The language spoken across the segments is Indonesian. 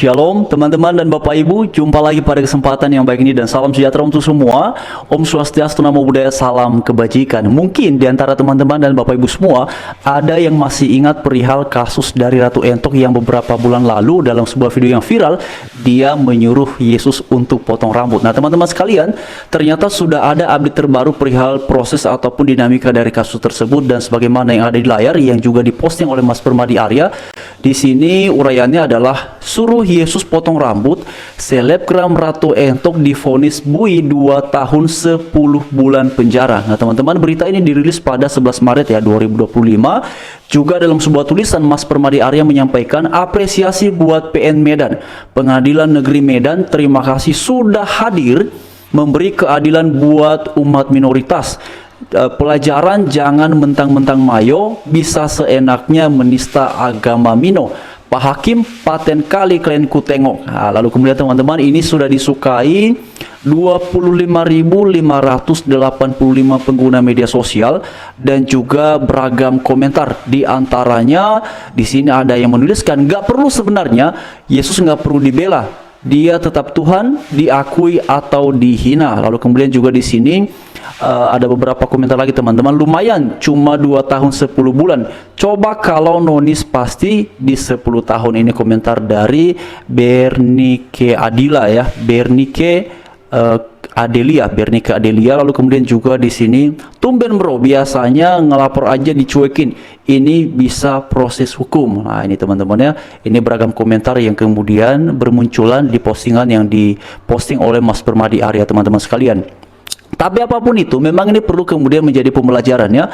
Shalom teman-teman dan Bapak Ibu, jumpa lagi pada kesempatan yang baik ini dan salam sejahtera untuk semua. Om Swastiastu, Namo Buddhaya, salam kebajikan. Mungkin di antara teman-teman dan Bapak Ibu semua ada yang masih ingat perihal kasus dari Ratu Entok yang beberapa bulan lalu dalam sebuah video yang viral, dia menyuruh Yesus untuk potong rambut. Nah teman-teman sekalian, ternyata sudah ada update terbaru perihal proses ataupun dinamika dari kasus tersebut dan sebagaimana yang ada di layar yang juga diposting oleh Mas Permadi Arya. Di sini uraiannya adalah suruh Yesus potong rambut, selebgram Ratu Entok divonis bui 2 tahun 10 bulan penjara. Nah teman-teman, berita ini dirilis pada 11 Maret ya 2025. Juga dalam sebuah tulisan Mas Permadi Arya menyampaikan apresiasi buat PN Medan, Pengadilan Negeri Medan, terima kasih sudah hadir memberi keadilan buat umat minoritas. Pelajaran jangan mentang-mentang mayo bisa seenaknya menista agama Mino. Pak Hakim, paten kali kalian ku tengok. Nah, lalu kemudian teman-teman, ini sudah disukai 25.585 pengguna media sosial dan juga beragam komentar. Di antaranya di sini ada yang menuliskan, nggak perlu sebenarnya Yesus nggak perlu dibela, dia tetap Tuhan, diakui atau dihina. Lalu kemudian juga di sini ada beberapa komentar lagi teman-teman. Lumayan, cuma 2 tahun 10 bulan. Coba kalau nonis pasti di 10 tahun. Ini komentar dari Bernike Adila ya, Bernike Adelia. Lalu kemudian juga di sini, tumben bro, biasanya ngelapor aja dicuekin, ini bisa proses hukum. Nah ini teman-teman ya, ini beragam komentar yang kemudian bermunculan di postingan yang diposting oleh Mas Permadi Arya teman-teman sekalian. Tapi apapun itu, memang ini perlu kemudian menjadi pembelajaran ya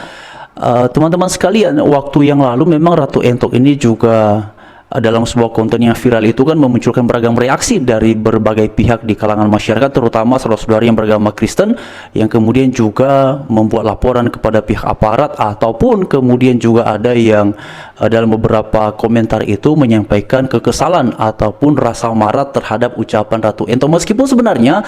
teman-teman sekalian. Waktu yang lalu memang Ratu Entok ini juga dalam sebuah konten yang viral itu kan memunculkan beragam reaksi dari berbagai pihak di kalangan masyarakat, terutama saudara-saudari yang beragama Kristen yang kemudian juga membuat laporan kepada pihak aparat, ataupun kemudian juga ada yang dalam beberapa komentar itu menyampaikan kekesalan ataupun rasa marah terhadap ucapan Ratu Entok. Meskipun sebenarnya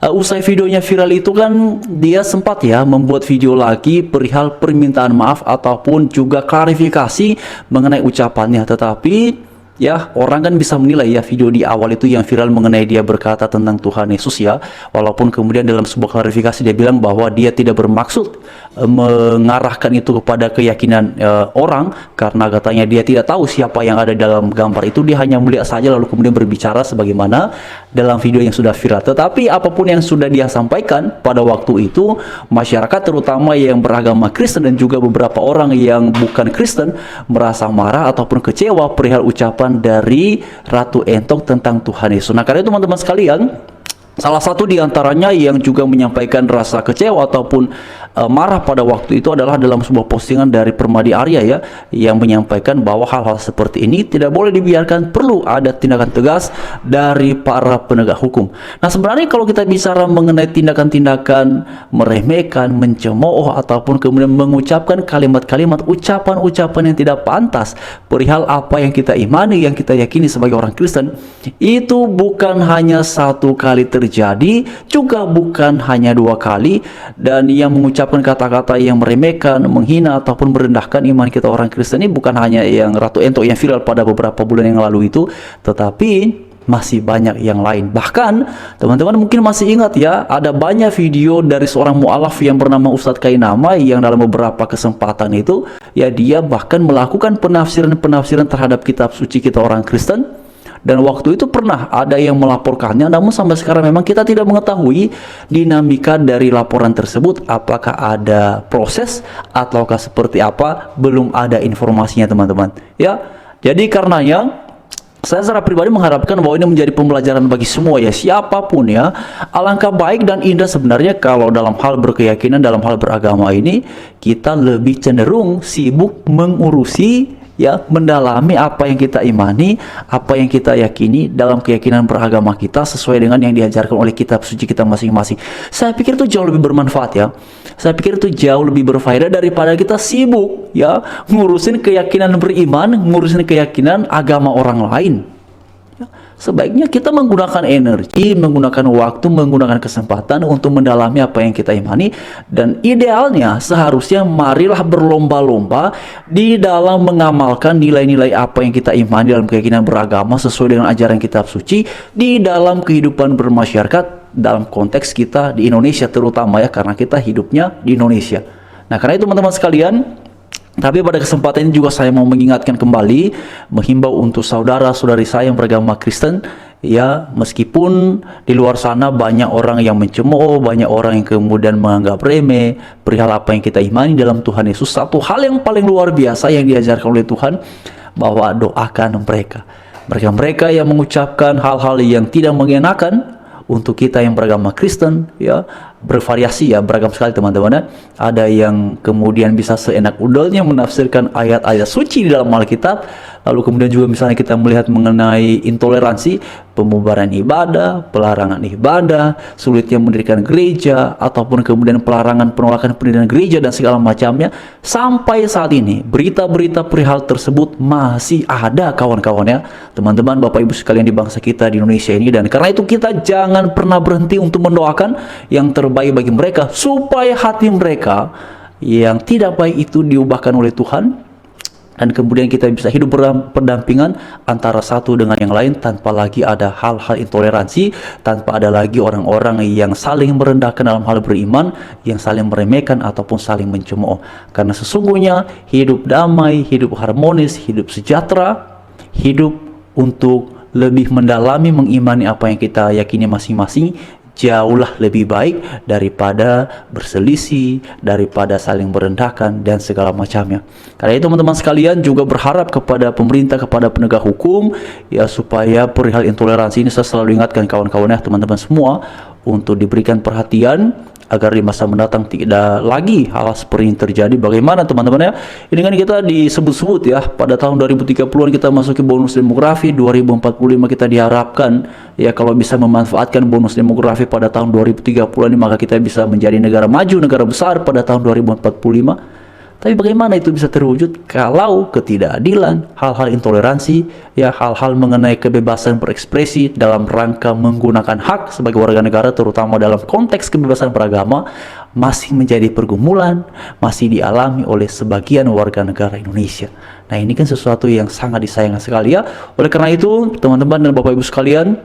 usai videonya viral itu kan dia sempat ya membuat video lagi perihal permintaan maaf ataupun juga klarifikasi mengenai ucapannya, tetapi ya orang kan bisa menilai ya video di awal itu yang viral mengenai dia berkata tentang Tuhan Yesus ya, walaupun kemudian dalam sebuah klarifikasi dia bilang bahwa dia tidak bermaksud mengarahkan itu kepada keyakinan orang, karena katanya dia tidak tahu siapa yang ada dalam gambar itu, dia hanya melihat saja lalu kemudian berbicara sebagaimana dalam video yang sudah viral. Tetapi apapun yang sudah dia sampaikan pada waktu itu, masyarakat terutama yang beragama Kristen dan juga beberapa orang yang bukan Kristen merasa marah ataupun kecewa perihal ucapan dari Ratu Entok tentang Tuhan Yesus. Nah karena itu teman-teman sekalian, salah satu diantaranya yang juga menyampaikan rasa kecewa ataupun marah pada waktu itu adalah dalam sebuah postingan dari Permadi Arya ya, yang menyampaikan bahwa hal-hal seperti ini tidak boleh dibiarkan, perlu ada tindakan tegas dari para penegak hukum. Nah sebenarnya kalau kita bicara mengenai tindakan-tindakan meremehkan, mencemooh ataupun kemudian mengucapkan kalimat-kalimat, ucapan-ucapan yang tidak pantas perihal apa yang kita imani, yang kita yakini sebagai orang Kristen, itu bukan hanya satu kali terjadi, juga bukan hanya 2 kali, dan yang mengucapkan kata-kata yang meremehkan, menghina ataupun merendahkan iman kita orang Kristen ini bukan hanya yang Ratu Entok yang viral pada beberapa bulan yang lalu itu, tetapi masih banyak yang lain. Bahkan teman-teman mungkin masih ingat ya, ada banyak video dari seorang mu'alaf yang bernama Ustadz Kainama yang dalam beberapa kesempatan itu ya dia bahkan melakukan penafsiran-penafsiran terhadap kitab suci kita orang Kristen. Dan waktu itu pernah ada yang melaporkannya, namun sampai sekarang memang kita tidak mengetahui dinamika dari laporan tersebut, apakah ada proses ataukah seperti apa, belum ada informasinya teman-teman ya. Jadi karenanya saya secara pribadi mengharapkan bahwa ini menjadi pembelajaran bagi semua ya, siapapun ya. Alangkah baik dan indah sebenarnya kalau dalam hal berkeyakinan, dalam hal beragama ini kita lebih cenderung sibuk mengurusi ya, mendalami apa yang kita imani, apa yang kita yakini dalam keyakinan beragama kita sesuai dengan yang diajarkan oleh kitab suci kita masing-masing. Saya pikir itu jauh lebih bermanfaat ya. Saya pikir itu jauh lebih berfaedah daripada kita sibuk ya ngurusin keyakinan beriman, ngurusin keyakinan agama orang lain. Ya, sebaiknya kita menggunakan energi, menggunakan waktu, menggunakan kesempatan untuk mendalami apa yang kita imani, dan idealnya seharusnya marilah berlomba-lomba di dalam mengamalkan nilai-nilai apa yang kita imani dalam keyakinan beragama sesuai dengan ajaran kitab suci di dalam kehidupan bermasyarakat, dalam konteks kita di Indonesia terutama ya, karena kita hidupnya di Indonesia. Nah, karena itu teman-teman sekalian, tapi pada kesempatan ini juga saya mau mengingatkan kembali, menghimbau untuk saudara-saudari saya yang beragama Kristen, ya, meskipun di luar sana banyak orang yang mencemooh, banyak orang yang kemudian menganggap remeh perihal apa yang kita imani dalam Tuhan Yesus, satu hal yang paling luar biasa yang diajarkan oleh Tuhan, bahwa doakan mereka. Mereka yang mengucapkan hal-hal yang tidak mengenakan untuk kita yang beragama Kristen, ya, bervariasi ya, beragam sekali teman-teman ya. Ada yang kemudian bisa seenak udolnya menafsirkan ayat-ayat suci di dalam Alkitab, lalu kemudian juga misalnya kita melihat mengenai intoleransi, pembubaran ibadah, pelarangan ibadah, sulitnya mendirikan gereja, ataupun kemudian pelarangan penolakan pendirian gereja dan segala macamnya. Sampai saat ini berita-berita perihal tersebut masih ada kawan-kawan ya, teman-teman, Bapak Ibu sekalian di bangsa kita di Indonesia ini. Dan karena itu kita jangan pernah berhenti untuk mendoakan yang terbaik bagi mereka, supaya hati mereka yang tidak baik itu diubahkan oleh Tuhan, dan kemudian kita bisa hidup berdampingan antara satu dengan yang lain tanpa lagi ada hal-hal intoleransi, tanpa ada lagi orang-orang yang saling merendahkan dalam hal beriman, yang saling meremehkan ataupun saling mencemooh. Karena sesungguhnya hidup damai, hidup harmonis, hidup sejahtera, hidup untuk lebih mendalami mengimani apa yang kita yakini masing-masing, jauhlah lebih baik daripada berselisih, daripada saling merendahkan dan segala macamnya. Karena itu teman-teman sekalian juga berharap kepada pemerintah, kepada penegak hukum ya, supaya perihal intoleransi ini saya selalu ingatkan kawan-kawan ya, teman-teman semua, untuk diberikan perhatian agar di masa mendatang tidak lagi hal seperti ini terjadi. Bagaimana teman-teman ya, ini kan kita disebut-sebut ya, pada tahun 2030-an kita masuki bonus demografi, 2045 kita diharapkan ya, kalau bisa memanfaatkan bonus demografi pada tahun 2030 ini, maka kita bisa menjadi negara maju, negara besar pada tahun 2045. Tapi bagaimana itu bisa terwujud kalau ketidakadilan, hal-hal intoleransi, ya, hal-hal mengenai kebebasan berekspresi dalam rangka menggunakan hak sebagai warga negara, terutama dalam konteks kebebasan beragama, masih menjadi pergumulan, masih dialami oleh sebagian warga negara Indonesia. Nah, ini kan sesuatu yang sangat disayangkan sekali ya. Oleh karena itu, teman-teman dan Bapak Ibu sekalian,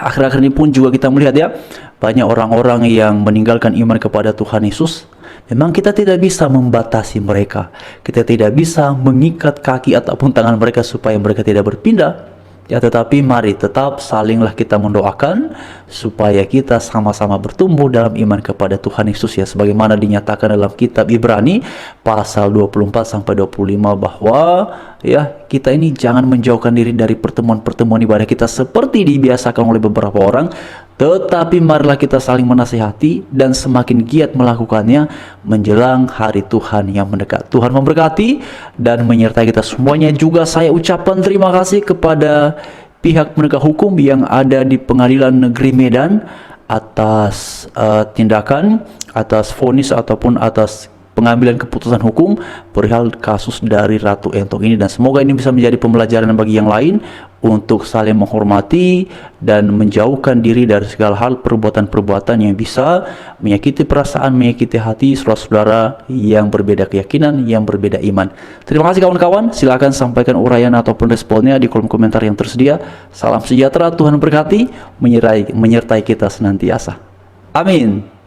akhir-akhir ini pun juga kita melihat ya, banyak orang-orang yang meninggalkan iman kepada Tuhan Yesus. Memang kita tidak bisa membatasi mereka, kita tidak bisa mengikat kaki ataupun tangan mereka supaya mereka tidak berpindah ya, tetapi mari tetap salinglah kita mendoakan supaya kita sama-sama bertumbuh dalam iman kepada Tuhan Yesus ya, sebagaimana dinyatakan dalam kitab Ibrani pasal 24 sampai 25, bahwa ya, kita ini jangan menjauhkan diri dari pertemuan-pertemuan ibadah kita seperti dibiasakan oleh beberapa orang, tetapi marilah kita saling menasihati dan semakin giat melakukannya menjelang hari Tuhan yang mendekat. Tuhan memberkati dan menyertai kita semuanya. Juga saya ucapkan terima kasih kepada pihak penegak hukum yang ada di Pengadilan Negeri Medan atas tindakan, atas vonis ataupun atas pengambilan keputusan hukum perihal kasus dari Ratu Entok ini, dan semoga ini bisa menjadi pembelajaran bagi yang lain untuk saling menghormati dan menjauhkan diri dari segala hal perbuatan-perbuatan yang bisa menyakiti perasaan, menyakiti hati saudara-saudara yang berbeda keyakinan, yang berbeda iman. Terima kasih kawan-kawan, silakan sampaikan uraian ataupun responnya di kolom komentar yang tersedia. Salam sejahtera, Tuhan berkati, menyertai kita senantiasa. Amin.